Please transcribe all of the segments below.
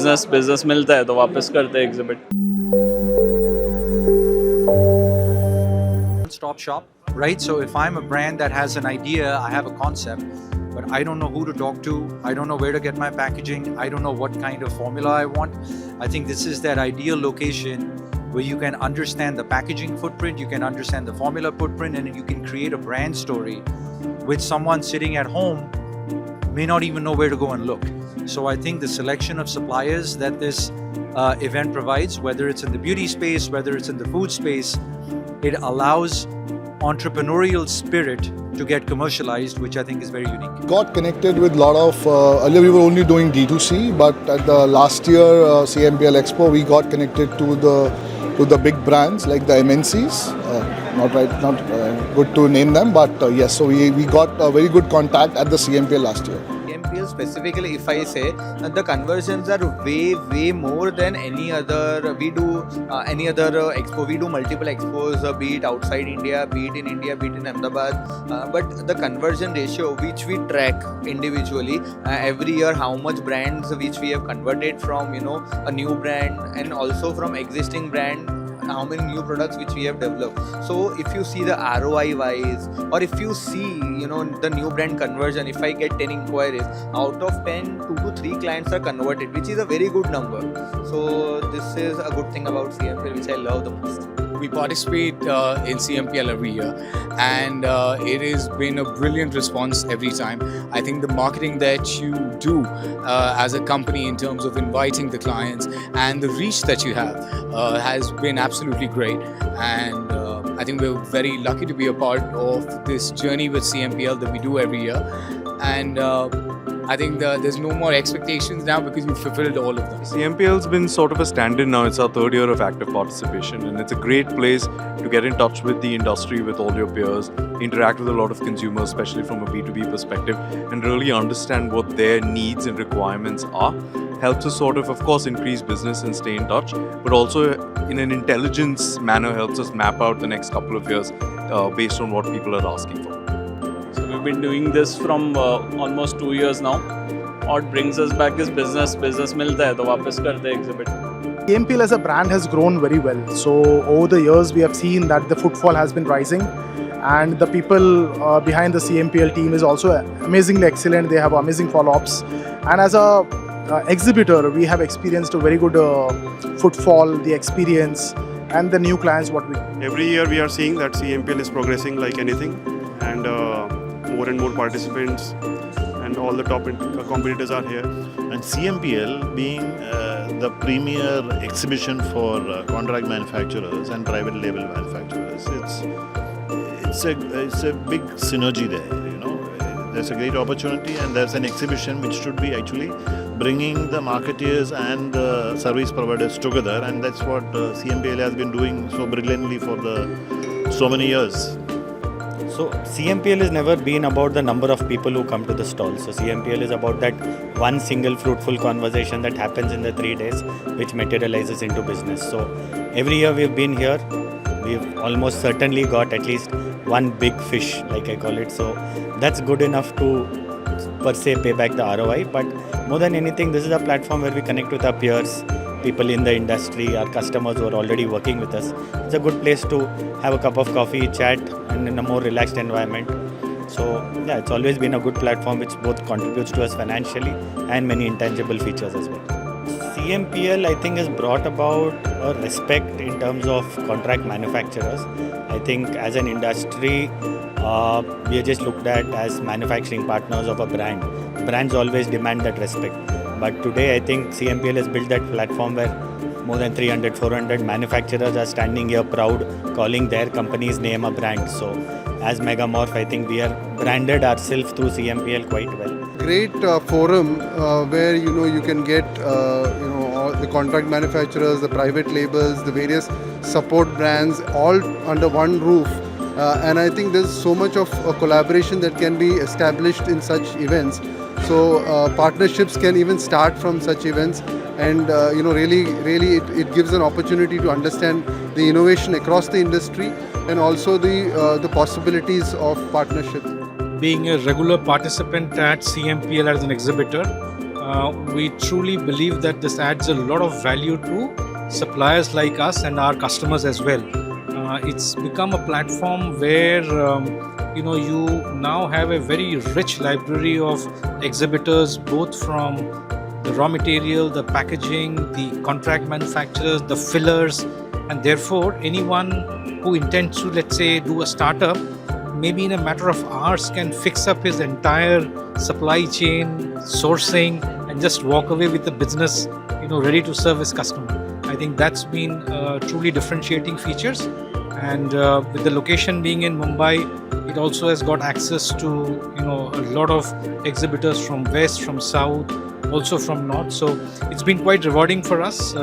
Business मिलता है तो वापस करते हैं exhibit. Stop shop, right? So if I'm a brand that has an idea, I have a concept, but I don't know who to talk to, I don't know where to get my packaging, I don't know what kind of formula I want. I think this is that ideal location where you can understand the packaging footprint, you can understand the formula footprint, and you can create a brand story which someone sitting at home may not even know where to go and look. So I think the selection of suppliers that this event provides, whether it's in the beauty space, whether it's in the food space, it allows entrepreneurial spirit to get commercialized, which I think is very unique. Got connected with a lot of, earlier we were only doing D2C, but at the last year CMPL Expo, we got connected to the big brands like the MNCs. Not good to name them, but yes, so we got a very good contact at the CMPL last year. CMPL specifically, if I say, the conversions are way more than any other. We do any other expo. We do multiple expos, be it outside India, be it in India, be it in Ahmedabad. But the conversion ratio, which we track individually every year, how much brands which we have converted from, a new brand, and also from existing brand, how many new products which we have developed. So if you see the ROI wise, or if you see the new brand conversion, if I get 10 inquiries, out of 10, 2 to 3 clients are converted, which is a very good number. So this is a good thing about CMPL, which I love the most. We participate in CMPL every year, and it has been a brilliant response every time. I think the marketing that you do as a company in terms of inviting the clients and the reach that you have has been absolutely great, and I think we're very lucky to be a part of this journey with CMPL that we do every year, and I think there's no more expectations now because we've fulfilled all of them. CMPL's been sort of a stand-in now. It's our 3rd year of active participation, and it's a great place to get in touch with the industry, with all your peers, interact with a lot of consumers, especially from a B2B perspective, and really understand what their needs and requirements are. Helps us sort of course, increase business and stay in touch, but also in an intelligence manner helps us map out the next couple of years based on what people are asking for. So we've been doing this from almost 2 years now. What brings us back is business मिलता है तो वापस करते हैं exhibit. CMPL as a brand has grown very well. So over the years we have seen that the footfall has been rising, and the people behind the CMPL team is also amazingly excellent. They have amazing follow-ups, and as a exhibitor we have experienced a very good footfall, the experience, and the new clients what we. Every year we are seeing that CMPL is progressing like anything, and more and more participants and all the top competitors are here. And CMPL being the premier exhibition for contract manufacturers and private label manufacturers, it's a big synergy there. There's a great opportunity, and there's an exhibition which should be actually bringing the marketeers and the service providers together, and that's what CMPL has been doing so brilliantly for so many years. So CMPL has never been about the number of people who come to the stall. So CMPL is about that one single fruitful conversation that happens in the 3 days, which materializes into business. So every year we've been here, we've almost certainly got at least one big fish, like I call it. So that's good enough to per se pay back the ROI. But more than anything, this is a platform where we connect with our peers, people in the industry, our customers who are already working with us. It's a good place to have a cup of coffee, chat, and in a more relaxed environment. So yeah, it's always been a good platform which both contributes to us financially and many intangible features as well. CMPL, I think, has brought about a respect in terms of contract manufacturers. I think as an industry, we are just looked at as manufacturing partners of a brand. Brands always demand that respect. But today, I think CMPL has built that platform where more than 300, 400 manufacturers are standing here proud, calling their company's name a brand. So as Megamorph, I think we have branded ourselves through CMPL quite well. Great forum where you can get all the contract manufacturers, the private labels, the various support brands all under one roof, and I think there's so much of collaboration that can be established in such events. So partnerships can even start from such events, and really it gives an opportunity to understand the innovation across the industry and also the possibilities of partnership. Being a regular participant at CMPL as an exhibitor, We truly believe that this adds a lot of value to suppliers like us and our customers as well. It's become a platform where you now have a very rich library of exhibitors, both from the raw material, the packaging, the contract manufacturers, the fillers, and therefore anyone who intends to, let's say, do a startup, maybe in a matter of hours can fix up his entire supply chain, sourcing, and just walk away with the business, ready to serve his customer. I think that's been truly differentiating features. And with the location being in Mumbai, it also has got access to a lot of exhibitors from west, from south, also from north. So it's been quite rewarding for us,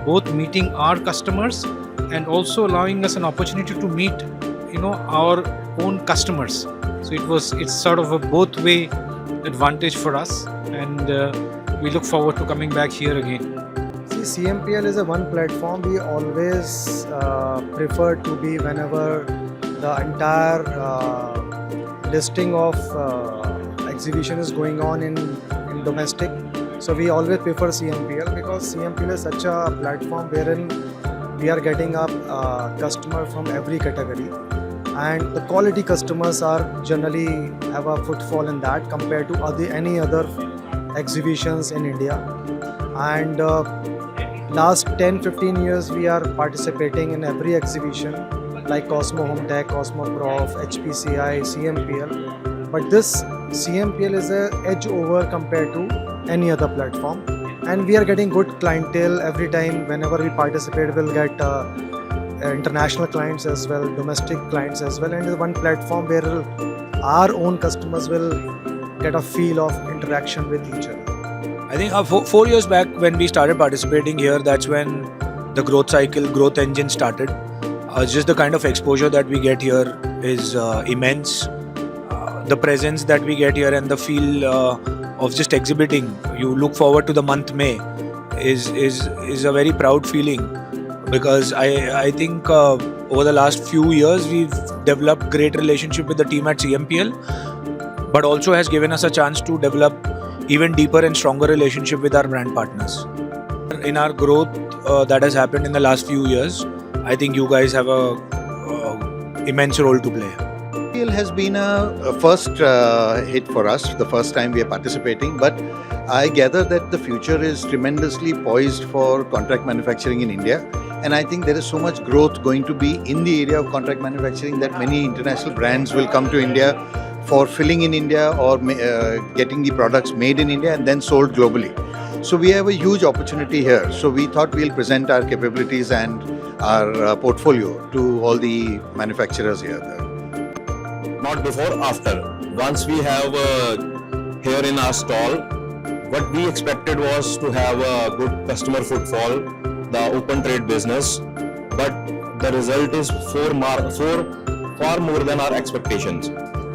both meeting our customers and also allowing us an opportunity to meet our own customers. So it's sort of a both way advantage for us, and we look forward to coming back here again. See, CMPL is a one platform. We always prefer to be whenever the entire listing of exhibition is going on in domestic. So we always prefer CMPL because CMPL is such a platform wherein we are getting up customer from every category, and the quality customers are generally have a footfall in that compared to any other exhibitions in India. And last 10-15 years we are participating in every exhibition like Cosmo Home Tech, Cosmo Prof, HPCI, CMPL. But this CMPL is a edge over compared to any other platform, and we are getting good clientele every time. Whenever we participate, we'll get international clients as well, domestic clients as well, and it's one platform where our own customers will get a feel of interaction with each other. I think 4 years back when we started participating here, that's when the growth engine started. Just the kind of exposure that we get here is immense. The presence that we get here and the feel of just exhibiting, you look forward to the month May, is a very proud feeling, because I think over the last few years we've developed great relationship with the team at CMPL, but also has given us a chance to develop even deeper and stronger relationship with our brand partners. In our growth that has happened in the last few years, I think you guys have a immense role to play. CMPL has been a first hit for us, the first time we are participating, but I gather that the future is tremendously poised for contract manufacturing in India, and I think there is so much growth going to be in the area of contract manufacturing that many international brands will come to India for filling in India or getting the products made in India and then sold globally. So we have a huge opportunity here. So we thought we'll present our capabilities and our portfolio to all the manufacturers here. Not before, after. Once we have here in our stall, what we expected was to have a good customer footfall, the open trade business, but the result is far more than our expectations.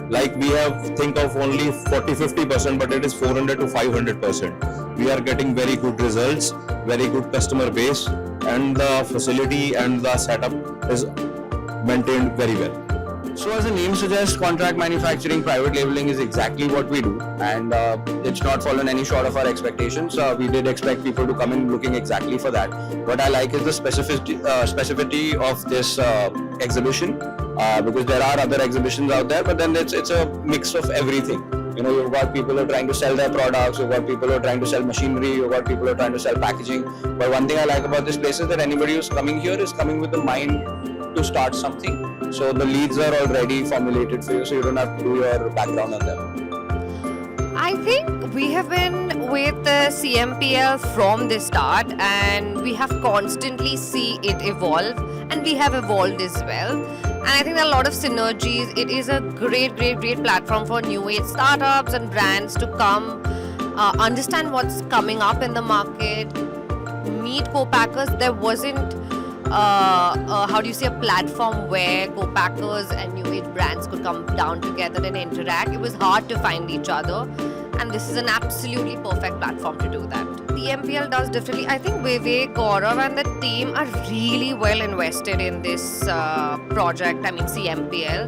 Like we have think of only 40-50%, but it is 400 to 500%. We are getting very good results, very good customer base, and the facility and the setup is maintained very well. So as the name suggests, contract manufacturing, private labeling is exactly what we do, and it's not fallen any short of our expectations. We did expect people to come in looking exactly for that. What I like is the specificity of this exhibition, because there are other exhibitions out there, but then it's a mix of everything. You've got people who are trying to sell their products, you've got people who are trying to sell machinery, you've got people who are trying to sell packaging. But one thing I like about this place is that anybody who's coming here is coming with the mind to start something. So the leads are already formulated for you, so you don't have to do your background on them. I think we have been with the CMPL from the start, and we have constantly see it evolve, and we have evolved as well. And I think there are a lot of synergies. It is a great platform for new age startups and brands to come, understand what's coming up in the market, meet co-packers. There wasn't a platform where co-packers and new age brands could come down together and interact. It was hard to find each other, and this is an absolutely perfect platform to do that. CMPL does differently. I think Vivek, Gaurav and the team are really well invested in this project, CMPL.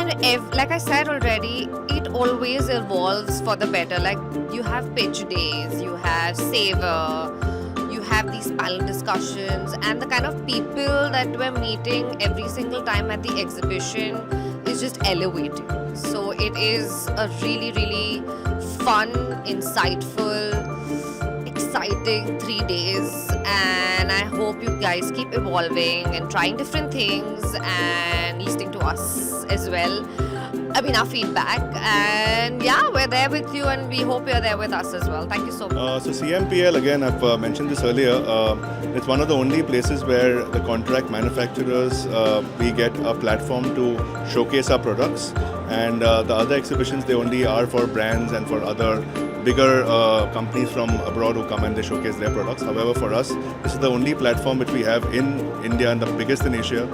And like I said already, it always evolves for the better. Like you have pitch days, you have savor, you have these panel discussions, and the kind of people that we're meeting every single time at the exhibition is just elevating. So it is a really, really fun, insightful, exciting 3 days, and I hope you guys keep evolving and trying different things and listening to us as well. I mean, our feedback, and yeah, we're there with you, and we hope you're there with us as well. Thank you so much. So CMPL, again, I've mentioned this earlier, it's one of the only places where the contract manufacturers, we get a platform to showcase our products, and the other exhibitions, they only are for brands and for other bigger companies from abroad who come and they showcase their products. However, for us, this is the only platform which we have in India and the biggest in Asia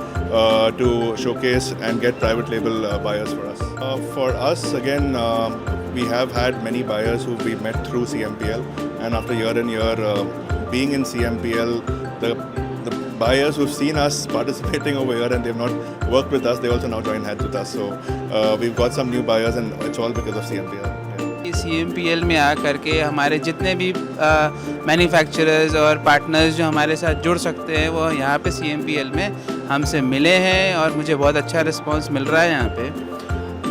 to showcase and get private label buyers for us. For us, again, we have had many buyers who we met through CMPL, and after year and year being in CMPL, the buyers who've seen us participating over here and they've not worked with us, they also now join hands with us. So we've got some new buyers, and it's all because of CMPL. CMPL में आकर के हमारे जितने भी manufacturers और partners जो हमारे साथ जुड़ सकते हैं वो यहाँ पे CMPL में हमसे मिले हैं, और मुझे बहुत अच्छा रिस्पांस मिल रहा है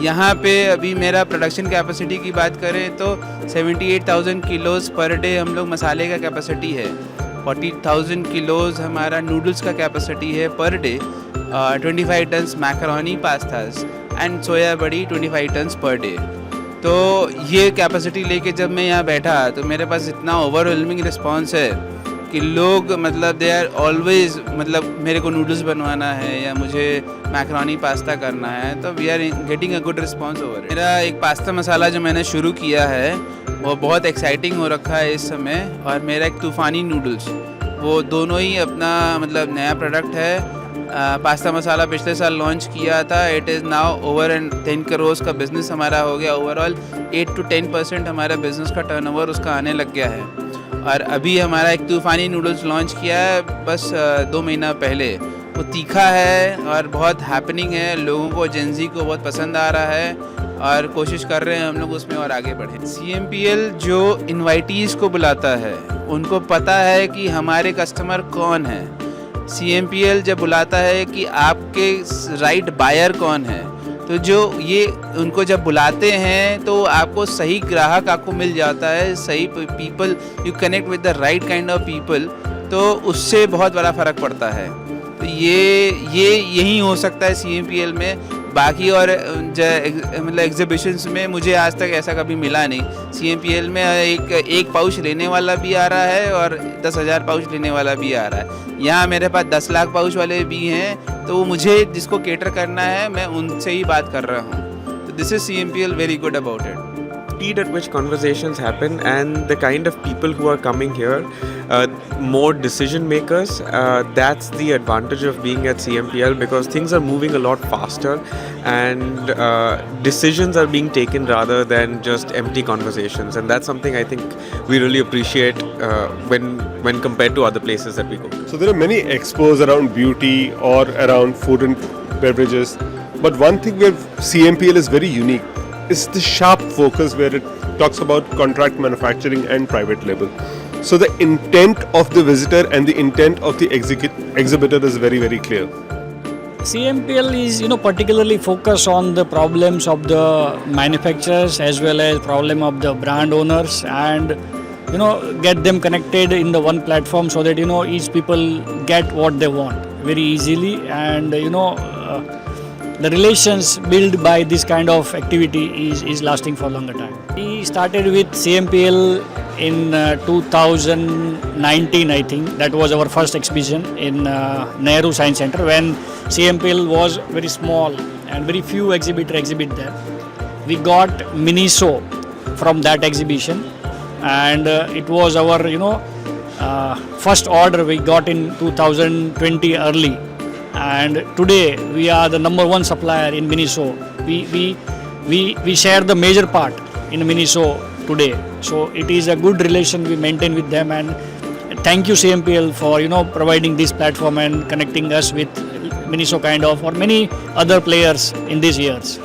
यहाँ पे अभी मेरा प्रोडक्शन कैपेसिटी की बात करें तो 78,000 किलोज़ पर डे हम लोग मसाले का कैपेसिटी है, 40,000 किलोज़ हमारा नूडल्स का कैपेसिटी है per day, 25 tons macaroni pastas and soya बड़ी 25 टन्स पर डे। तो ये कैपेसिटी लेके जब मैं यहाँ बैठा तो मेरे पास इतना ओवरवेलमिंग रिस्पांस है कि लोग मतलब दे आर ऑलवेज, मतलब मेरे को नूडल्स बनवाना है या मुझे मैकरोनी पास्ता करना है, तो we are getting a good response over. मेरा एक पास्ता मसाला जो मैंने शुरू किया है वो बहुत एक्साइटिंग हो रखा है इस समय, और मेरा एक तूफ़ानी नूडल्स, वो दोनों ही अपना मतलब नया प्रोडक्ट है। पास्ता मसाला पिछले साल लॉन्च किया था, it is now over and 10 crore का बिज़नेस हमारा हो गया। ओवरऑल 8 to 10% हमारा बिज़नेस का टर्नओवर उसका आने लग गया है। और अभी हमारा एक तूफ़ानी नूडल्स लॉन्च किया है बस 2 महीना पहले, वो तीखा है और बहुत हैपनिंग है, लोगों को जेंजी को बहुत पसंद आ रहा है, और कोशिश कर रहे हैं हम लोग उसमें और आगे बढ़ें। CMPL जो इन्वाइटीज़ को बुलाता है उनको पता है कि हमारे कस्टमर कौन है। CMPL जब बुलाता है कि आपके राइट बायर कौन है, तो जो ये उनको जब बुलाते हैं तो आपको सही ग्राहक आपको मिल जाता है, सही people, you connect with the right kind of people, तो उससे बहुत बड़ा फ़र्क पड़ता है। तो ये यही हो सकता है CMPL में, बाकी और मतलब एग्जीबिशंस में मुझे आज तक ऐसा कभी मिला नहीं। CMPL में एक पाउच लेने वाला भी आ रहा है और 10,000 पाउच लेने वाला भी आ रहा है। यहाँ मेरे पास 10 लाख पाउच वाले भी हैं, तो मुझे जिसको केटर करना है मैं उनसे ही बात कर रहा हूँ। तो this is CMPL very good about it. Speed at which conversations happen and the kind of people who are coming here, more decision makers, that's the advantage of being at CMPL, because things are moving a lot faster and decisions are being taken rather than just empty conversations, and that's something I think we really appreciate when compared to other places that we go to. So there are many expos around beauty or around food and beverages, but one thing where CMPL is very unique is the sharp focus where it talks about contract manufacturing and private label. So the intent of the visitor and the intent of the exhibitor is very, very clear. CMPL is, particularly focused on the problems of the manufacturers as well as problem of the brand owners, and get them connected in the one platform so that each people get what they want very easily, and the relations built by this kind of activity is lasting for a longer time. We started with CMPL in 2019, I think. That was our first exhibition in Nehru Science Center, when CMPL was very small and very few exhibitors exhibit there. We got Miniso from that exhibition, and it was our first order we got in 2020 early. And today we are the number 1 supplier in Miniso. We share the major part in Miniso today. So it is a good relation we maintain with them, and thank you CMPL for providing this platform and connecting us with Miniso kind of or many other players in these years.